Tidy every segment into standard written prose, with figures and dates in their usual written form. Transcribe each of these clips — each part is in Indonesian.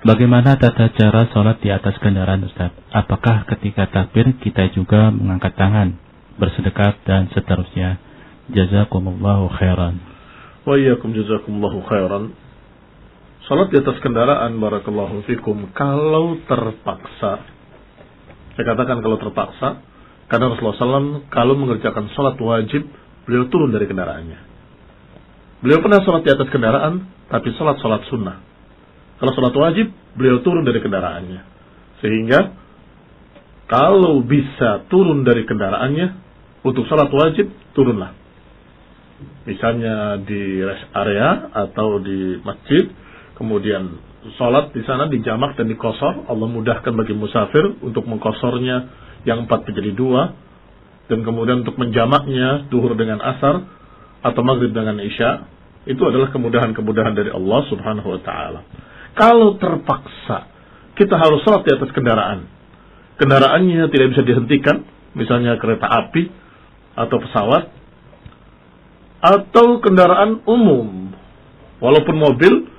Bagaimana tata cara sholat di atas kendaraan, Ustaz? Apakah ketika takbir kita juga mengangkat tangan, bersedekap dan seterusnya? Jazakumullahu khairan. Wa iyyakum jazakumullahu khairan. Sholat di atas kendaraan, barakallahu fikum, kalau terpaksa, saya katakan kalau terpaksa, karena Rasulullah SAW kalau mengerjakan sholat wajib, beliau turun dari kendaraannya. Beliau pernah sholat di atas kendaraan, tapi sholat sunnah. Kalau sholat wajib, beliau turun dari kendaraannya. Sehingga, kalau bisa turun dari kendaraannya, untuk sholat wajib, turunlah. Misalnya di rest area atau di masjid, kemudian sholat di sana dijamak dan dikosor. Allah mudahkan bagi musafir untuk mengkosornya yang 4 menjadi 2. Dan kemudian untuk menjamaknya, duhur dengan asar, atau maghrib dengan isya. Itu adalah kemudahan-kemudahan dari Allah subhanahu wa ta'ala. Kalau terpaksa kita harus sholat di atas kendaraan, kendaraannya tidak bisa dihentikan, misalnya kereta api atau pesawat, atau kendaraan umum, walaupun mobil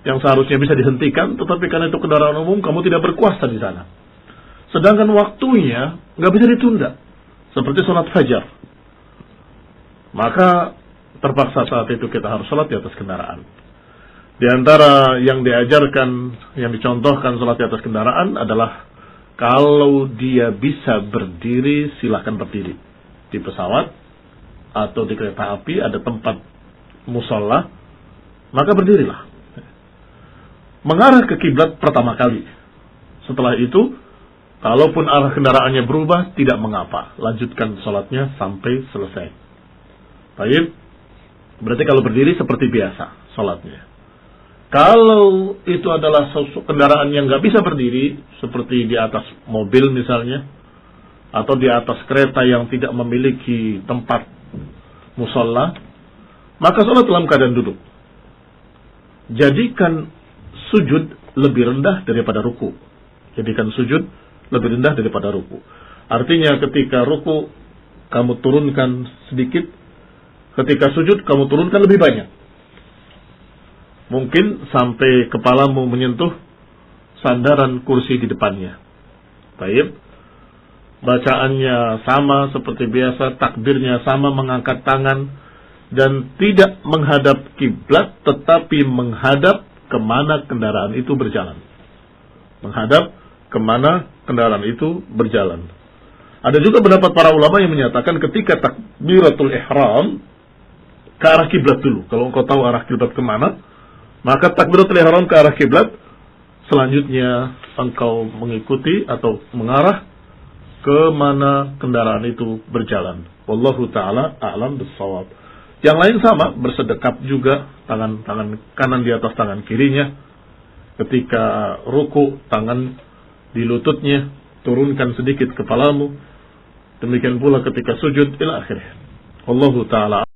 yang seharusnya bisa dihentikan, tetapi karena itu kendaraan umum, kamu tidak berkuasa di sana. Sedangkan waktunya nggak bisa ditunda, seperti sholat fajar. Maka terpaksa saat itu kita harus sholat di atas kendaraan. Di antara yang diajarkan, yang dicontohkan sholat di atas kendaraan adalah kalau dia bisa berdiri, silahkan berdiri. Di pesawat atau di kereta api ada tempat musola, maka berdirilah. Mengarah ke kiblat pertama kali. Setelah itu, kalaupun arah kendaraannya berubah, tidak mengapa. Lanjutkan sholatnya sampai selesai. Baik, berarti kalau berdiri seperti biasa sholatnya. Kalau itu adalah kendaraan yang nggak bisa berdiri, seperti di atas mobil misalnya, atau di atas kereta yang tidak memiliki tempat musola, maka sholat dalam keadaan duduk. Jadikan sujud lebih rendah daripada ruku. Jadikan sujud lebih rendah daripada ruku. Artinya ketika ruku kamu turunkan sedikit, ketika sujud kamu turunkan lebih banyak. Mungkin sampai kepalamu menyentuh sandaran kursi di depannya. Baik. Bacaannya sama seperti biasa, takbirnya sama, mengangkat tangan, dan tidak menghadap kiblat, tetapi menghadap kemana kendaraan itu berjalan. Menghadap kemana kendaraan itu berjalan. Ada juga pendapat para ulama yang menyatakan ketika takbiratul ihram, ke arah kiblat dulu. Kalau engkau tahu arah kiblat kemana, maka takbiratul ihram ke arah kiblat, selanjutnya engkau mengikuti atau mengarah ke mana kendaraan itu berjalan. Wallahu ta'ala a'lam bissawab. Yang lain sama, bersedekap juga, tangan kanan di atas tangan kirinya. Ketika ruku, tangan di lututnya, turunkan sedikit kepalamu. Demikian pula ketika sujud, ila akhirnya. Wallahu ta'ala